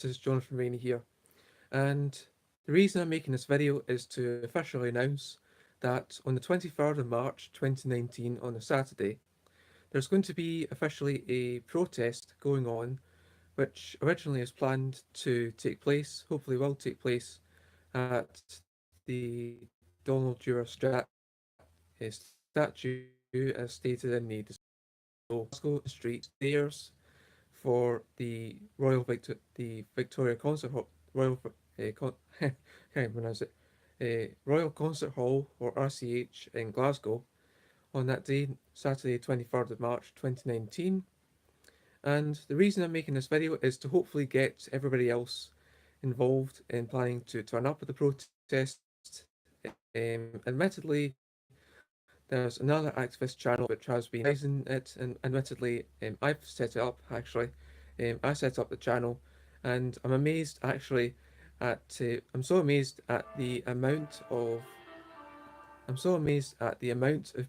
this is Jonathan Rainey here, and the reason I'm making this video is to officially announce that on the 23rd of March 2019, on a Saturday, there's going to be officially a protest going on, which originally is planned to take place, hopefully will take place, at the Donald Dewar statue as stated in the description. So Glasgow Street stairs for the Victoria Concert Hall, can't pronounce it, Royal Concert Hall, or RCH, in Glasgow on that day, Saturday 23rd of March 2019. And the reason I'm making this video is to hopefully get everybody else involved in planning to turn up at the protest. Admittedly, there's another activist channel which has been advertising it, and admittedly, I've set it up actually. I set up the channel, and I'm amazed actually I'm so amazed at the amount of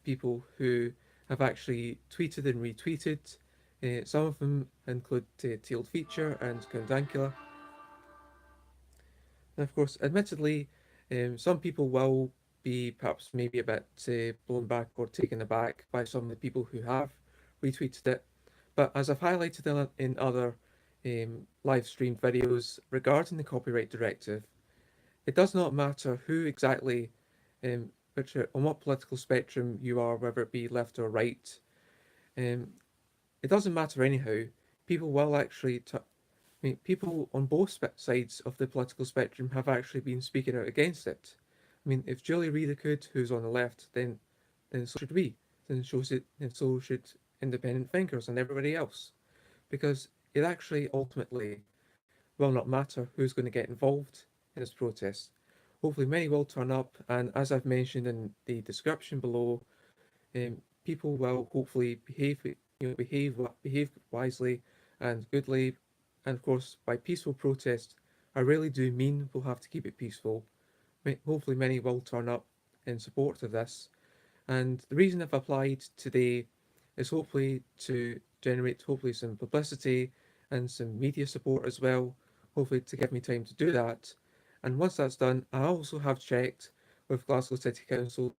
people who have actually tweeted and retweeted. Some of them include Tailed Feature and Condancula. And of course, admittedly, some people will be perhaps maybe a bit blown back or taken aback by some of the people who have retweeted it. But as I've highlighted in other live streamed videos regarding the copyright directive, it does not matter who exactly, on what political spectrum you are, whether it be left or right. It doesn't matter anyhow. People will actually people on both sides of the political spectrum have actually been speaking out against it. I mean, if Julie Reader could, who's on the left, then so should we. And so should independent thinkers and everybody else, because it actually ultimately will not matter who's going to get involved in this protest. Hopefully, many will turn up, and as I've mentioned in the description below, people will hopefully behave wisely and goodly. And of course, by peaceful protest, I really do mean we'll have to keep it peaceful. Hopefully, many will turn up in support of this. And the reason I've applied today is hopefully to generate some publicity and some media support as well, hopefully to give me time to do that. And once that's done, I also have checked with Glasgow City Council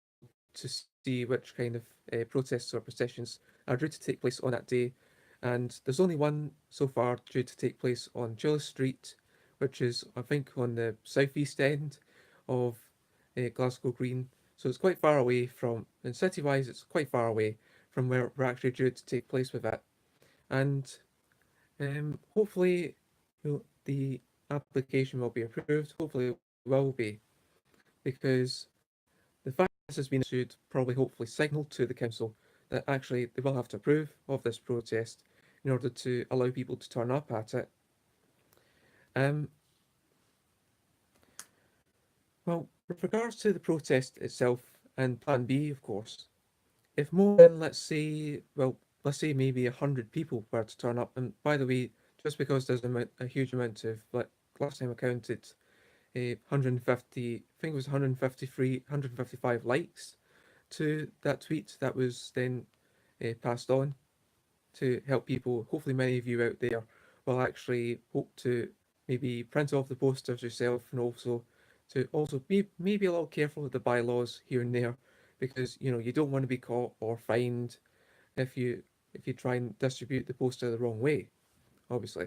to see which kind of protests or processions are due to take place on that day. And there's only one so far due to take place on Gillis Street, which is, I think, on the southeast end of Glasgow Green. So it's quite far away and city-wise, it's quite far away from where we're actually due to take place with it. And hopefully, the application will be approved. Hopefully, it will be, because the fact that this has been issued probably hopefully signal to the council that actually they will have to approve of this protest in order to allow people to turn up at it. Um, well, with regards to the protest itself and Plan B, of course, if more than let's say maybe 100 people were to turn up, and by the way, just because there's a huge amount of, like last time I counted, 150, I think it was 153, 155 likes to that tweet that was then passed on to help people. Hopefully, many of you out there will actually hope to maybe print off the posters yourself, and also to be maybe a little careful with the bylaws here and there, because you don't want to be caught or fined if you try and distribute the poster the wrong way, obviously.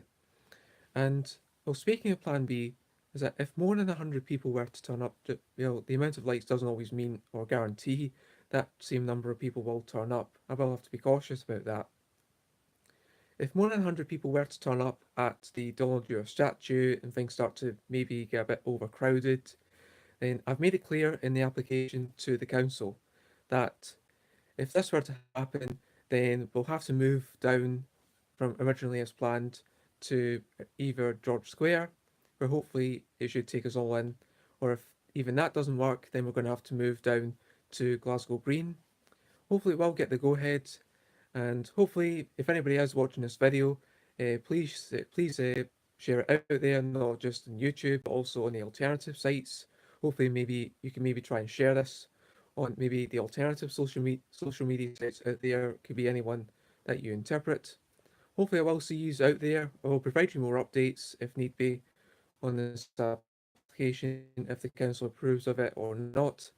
And well, speaking of Plan B, is that if more than 100 people were to turn up, the amount of likes doesn't always mean or guarantee that same number of people will turn up. I will have to be cautious about that. If more than 100 people were to turn up at the Donald Dewar statue and things start to maybe get a bit overcrowded, then I've made it clear in the application to the council that if this were to happen, then we'll have to move down from originally as planned to either George Square, where hopefully it should take us all in, or if even that doesn't work, then we're going to have to move down to Glasgow Green. Hopefully we'll get the go-ahead, and hopefully if anybody is watching this video, please share it out there, not just on YouTube, but also on the alternative sites. Hopefully maybe you can try and share this on maybe the alternative social media sites out there. It could be anyone that you interpret. hopefully I will see you out there. I will provide you more updates if need be on this application if the council approves of it or not.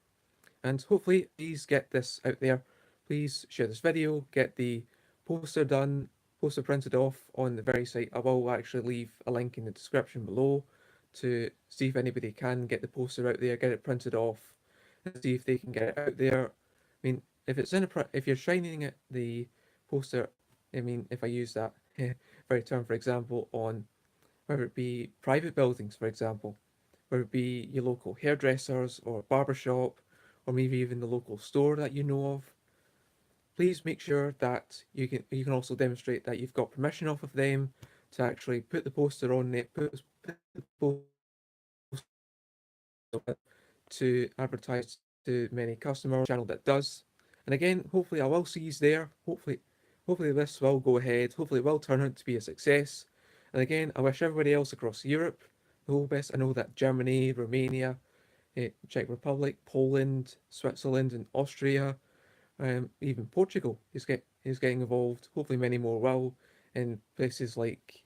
And hopefully, please get this out there. Please share this video, get the poster done, poster printed off on the very site. I will actually leave a link in the description below to see if anybody can get the poster out there, get it printed off, and see if they can get it out there. I mean, if it's in if you're shining it, the poster, I mean, if I use that very term, for example, on whether it be private buildings, for example, whether it be your local hairdressers or barber shop, or maybe even the local store that you know of, please make sure that you can also demonstrate that you've got permission off of them to actually put the poster on it, put the poster to advertise to many customers. Channel that does. And again, hopefully I will see you there. Hopefully this will go ahead. Hopefully it will turn out to be a success. And again, I wish everybody else across Europe the whole best. I know that Germany, Romania, Czech Republic, Poland, Switzerland, and Austria, even Portugal is getting involved. Hopefully, many more will. In places like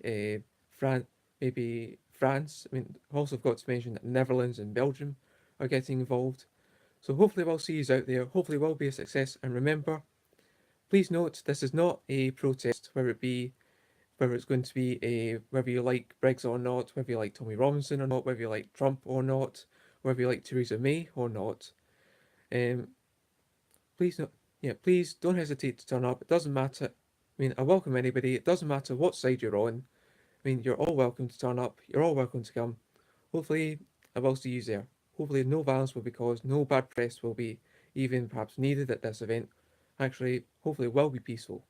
France, maybe France. I mean, also got to mention that Netherlands and Belgium are getting involved. So hopefully, we'll see you out there. Hopefully, will be a success. And remember, please note this is not a protest, whether it's going to be a whether you like Brexit or not, whether you like Tommy Robinson or not, whether you like Trump or not, whether you like Theresa May or not. Um, please not, yeah, please don't hesitate to turn up. It doesn't matter. I mean, I welcome anybody. It doesn't matter what side you're on. I mean, you're all welcome to turn up. You're all welcome to come. Hopefully, I will see you there. Hopefully, no violence will be caused. No bad press will be even perhaps needed at this event. Actually, hopefully, it will be peaceful.